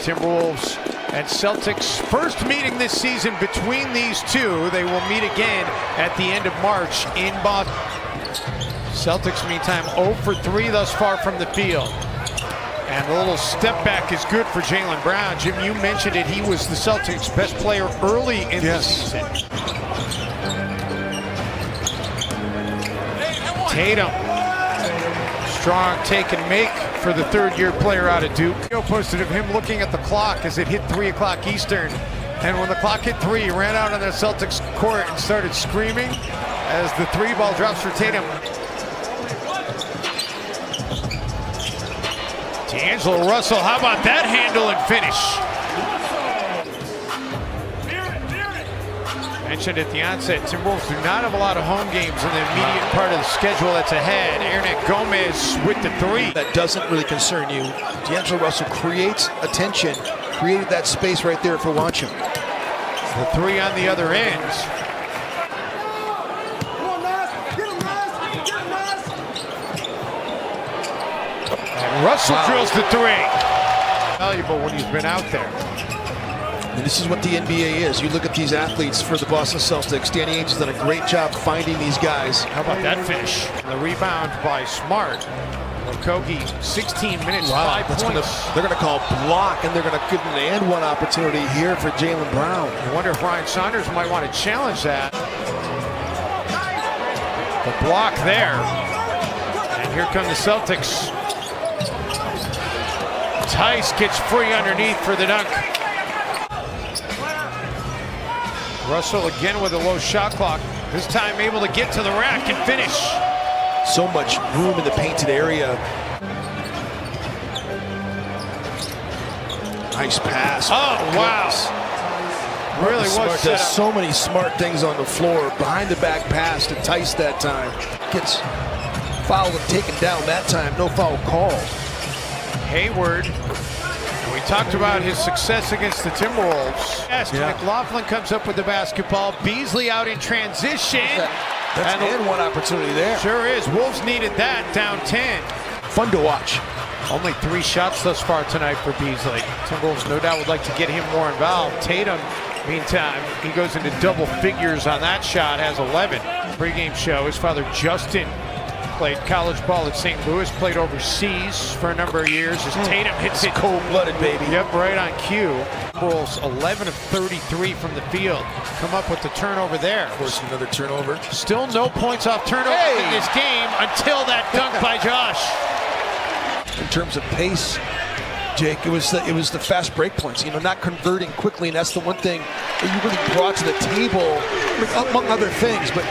Timberwolves and Celtics. First meeting this season between these two. They will meet again at the end of March in Boston. Celtics, meantime, 0 for 3 thus far from the field. And the little step back is good for Jaylen Brown. Jim, you mentioned it. He was the Celtics' best player early in the season. Tatum. Strong take and make for the third-year player out of Duke. Video posted of him looking at the clock as it hit 3 o'clock Eastern. And when the clock hit 3, he ran out on the Celtics court and started screaming as the 3-ball drops for Tatum. D'Angelo Russell, how about that handle and finish? Mentioned at the onset, Timberwolves do not have a lot of home games in the immediate part of the schedule that's ahead. Hernan Gomez with the 3. That doesn't really concern you. D'Angelo Russell creates attention, created that space right there for Wancham. The 3 on the other end. And Russell drills the 3. Valuable when he's been out there. And this is what the NBA is. You look at these athletes for the Boston Celtics. Danny Ainge has done a great job finding these guys. How about that finish? The rebound by Smart. Okogie, 16 minutes, 5 points. They're going to call block, and they're going to give an and one opportunity here for Jaylen Brown. I wonder if Ryan Saunders might want to challenge that. The block there. And here come the Celtics. Tice gets free underneath for the dunk. Russell again with a low shot clock. This time able to get to the rack and finish. So much room in the painted area. Nice pass. Oh, wow. Really was set up. So many smart things on the floor. Behind the back pass to Tice that time. Gets fouled and taken down that time. No foul called. Hayward. We talked about his success against the Timberwolves. McLaughlin comes up with the basketball. Beasley out in transition. That's and one opportunity there. Sure is. Wolves needed that, down 10. Fun to watch. Only 3 shots thus far tonight for Beasley. Timberwolves no doubt would like to get him more involved. Tatum, meantime, he goes into double figures on that shot, has 11. Pre-game show, his father Justin played college ball at St. Louis, played overseas for a number of years. As Tatum hits it. Cold-blooded, baby. Yep, right on cue. Timberwolves 11 of 33 from the field. Come up with the turnover there. Of course, another turnover. Still no points off turnover in this game until that dunk by Josh. In terms of pace, Jake, it was the fast break points, not converting quickly, and that's the one thing that you really brought to the table, among other things. But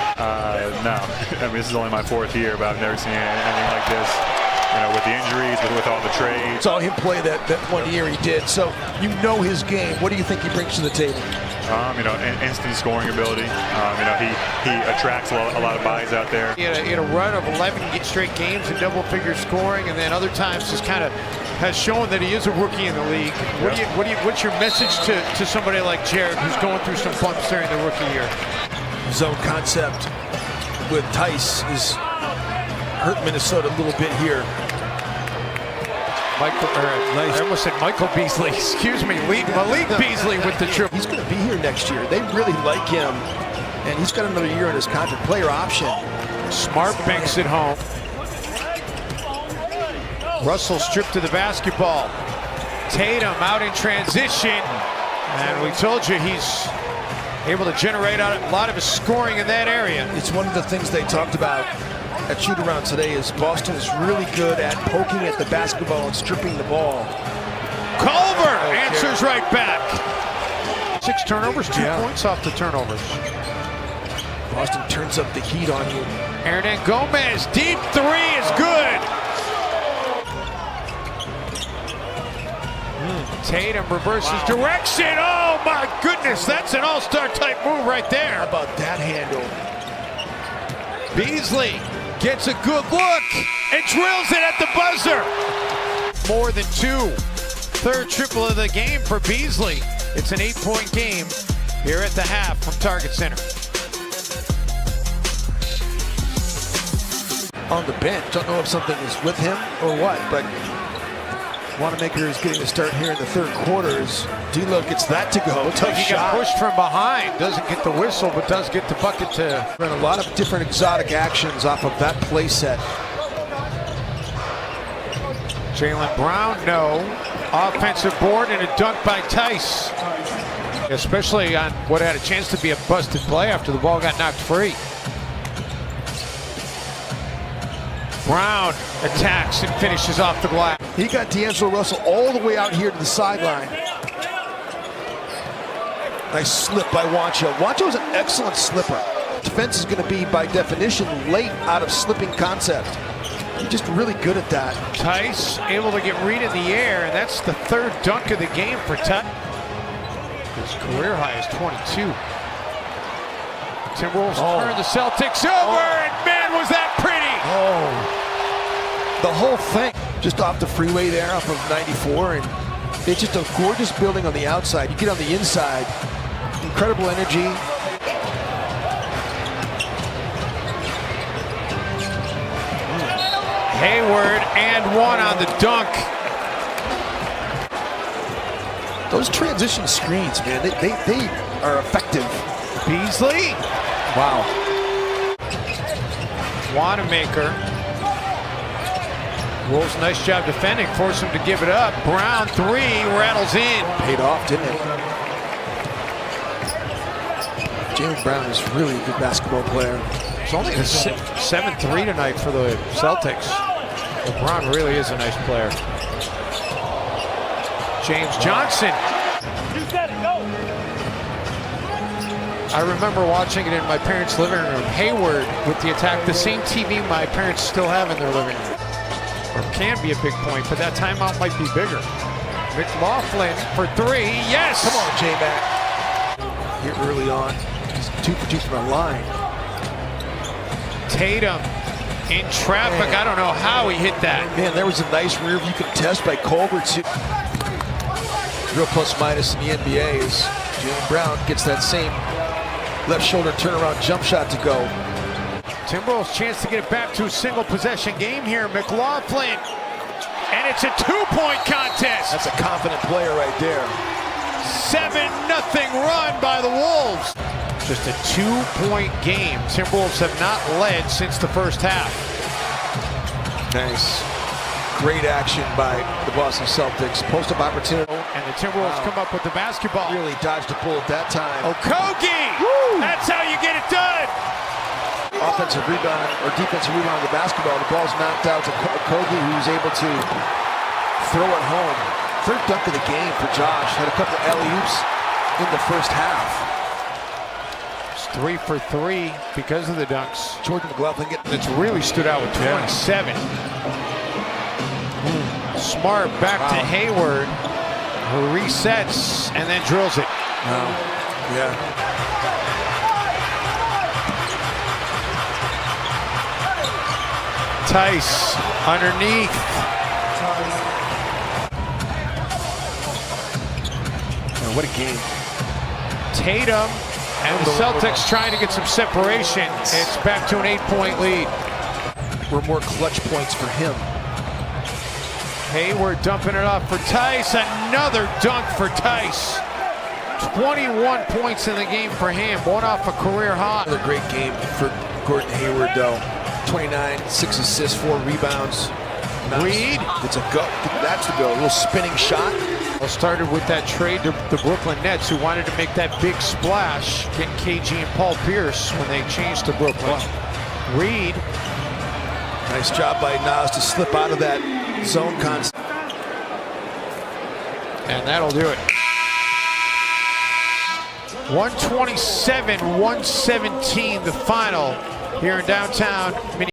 no, I mean, this is only my 4th year, but I've never seen anything like this. With the injuries, with all the trades. Saw him play that 1 year he did, so you know his game. What do you think he brings to the table? Instant scoring ability. He attracts a lot of bodies out there. He had a run of 11 straight games in double-figure scoring, and then other times just kind of has shown that he is a rookie in the league. What's your message to somebody like Jared, who's going through some bumps during the rookie year? Zone concept with Tice is hurt Minnesota a little bit here. I almost said Michael Beasley. Excuse me, Malik Beasley with the triple. He's going to be here next year. They really like him, and he's got another year on his contract. Player option. Smart banks it home. Russell stripped to the basketball. Tatum out in transition, and we told you he's able to generate a lot of his scoring in that area. It's one of the things they talked about at shoot-around today is Boston is really good at poking at the basketball and stripping the ball. Culver answers right back. 6 turnovers, 2 points off the turnovers. Boston turns up the heat on you. Hernan Gomez, deep 3 is good. Tatum reverses direction. Oh my goodness, that's an all-star type move right there. How about that handle? Beasley gets a good look and drills it at the buzzer. More than 2. 3rd triple of the game for Beasley. It's an 8-point game here at the half from Target Center. On the bench, don't know if something is with him or what, but Wanamaker is getting the start here in the third quarter as D'Lo gets that to go. Looks like he got pushed from behind. Doesn't get the whistle, but does get the bucket to... Run a lot of different exotic actions off of that play set. Jaylen Brown, no. Offensive board and a dunk by Tice. Especially on what had a chance to be a busted play after the ball got knocked free. Brown attacks and finishes off the glass. He got D'Angelo Russell all the way out here to the sideline. Nice slip by Juancho. Juancho is an excellent slipper. Defense is going to be, by definition, late out of slipping concept. He's just really good at that. Tice able to get Reed in the air, and that's the third dunk of the game for Tice. His career high is 22. Timberwolves turn the Celtics over, and man, was that pretty! The whole thing just off the freeway there, off of 94, and it's just a gorgeous building on the outside. You get on the inside, incredible energy. Hayward and one on the dunk. Those transition screens, man, they are effective. Beasley. Wow. Wanamaker. Wolves, nice job defending, force him to give it up. Brown, three, rattles in. Paid off, didn't it? Jaylen Brown is really a good basketball player. It's only a 7-3 tonight for the Celtics. But Brown really is a nice player. James Johnson. You said it, go. I remember watching it in my parents' living room. Hayward with the attack, the same TV my parents still have in their living room. Or can be a big point, but that timeout might be bigger. McLaughlin for three, yes! Come on, J-Mac. Here early on, he's 2 for 2 from the line. Tatum in traffic, I don't know how he hit that. Man, there was a nice rear view contest by Colbert. Real plus minus in the NBA is Jaylen Brown gets that same left shoulder turnaround jump shot to go. Timberwolves chance to get it back to a single possession game here. McLaughlin, and it's a 2-point contest. That's a confident player right there. 7-0 run by the Wolves. Just a 2-point game. Timberwolves have not led since the first half. Nice. Great action by the Boston Celtics. Post-up opportunity. And the Timberwolves come up with the basketball. Really dodged the bullet that time. Okogie! That's how you get it done! Offensive rebound or defensive rebound of the basketball. The ball's knocked out to Okogie, who's able to throw it home. Third dunk of the game for Josh. Had a couple alley-oops in the first half. It's 3 for 3 because of the dunks. Jordan McLaughlin That's really stood out with 27. Smart back to Hayward, who resets and then drills it. Yeah. Tice underneath. Man, what a game. Tatum and the Celtics trying to get some separation. It's back to an 8-point lead. Were more clutch points for him. Hayward dumping it off for Tice. Another dunk for Tice. 21 points in the game for him. One off a career high. Another great game for Gordon Hayward, though. 29, 6 assists, 4 rebounds. Nice. Reed. It's a go. That's the go. A little spinning shot. Well, started with that trade to the Brooklyn Nets, who wanted to make that big splash, getting KG and Paul Pierce when they changed to Brooklyn. Reed. Nice job by Nas to slip out of that zone concept. And that'll do it. 127-117, the final here in downtown Minnesota.